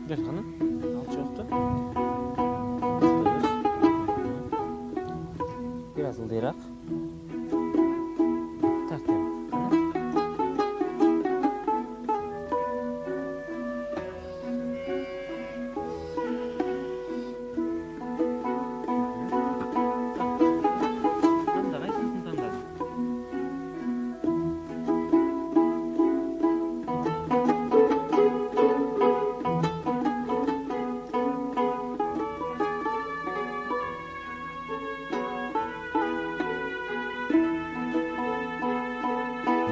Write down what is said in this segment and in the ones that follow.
Gel hanım. Al çoktu. Biraz ıldırak. Tertemiz.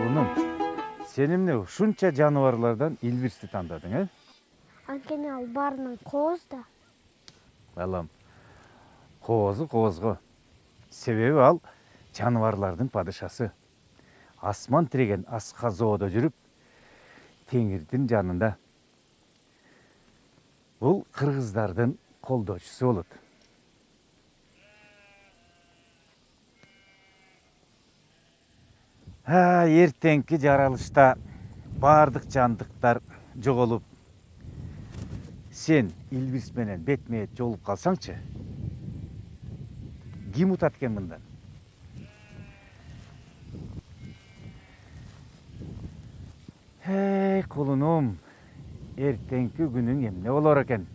Bunun senimle ушунча жаныбарлардан илбирсти тандадың, э? Анткени ал баарынан кооз да. Балам, коозу коозго. Себеби ал жаныбарлардын падышасы. Асман тиреген асказоодо жүрүп, теңирдин жанында. Бул кыргыздардын колдоочусу болот. Эртеңки жаралышта баардык жандыктар жоголуп, сен Илбирс менен бетме-бет жолугуп калсаңчы, ким утат экен мындан? Кулунум, эртеңки күнүң эмне болор экен?